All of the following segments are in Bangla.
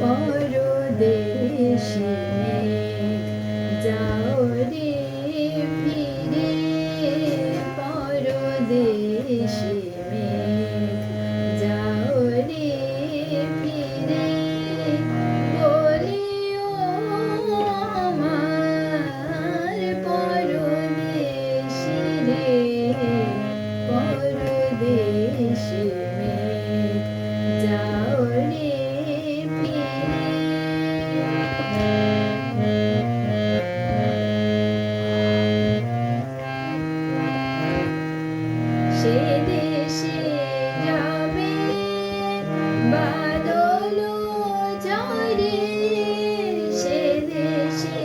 পরদেশে যাও রে ফিরে, পরদেশে যাও রে ফিরে, বলিও আমার পরদেশে রে, পরদেশে যাও রে ফিরে। সে দেশে যাবে বাদল ঝরে, সে দেশে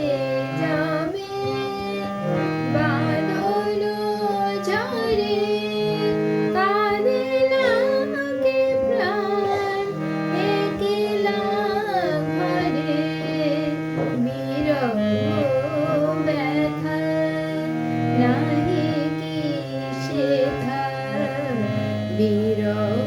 যাবে বাদল ঝরে, কাঁদে লাগে প্রাণ একলা ঘরে, বিরহ ব্যথা নাহি কি শেখা, বিরহ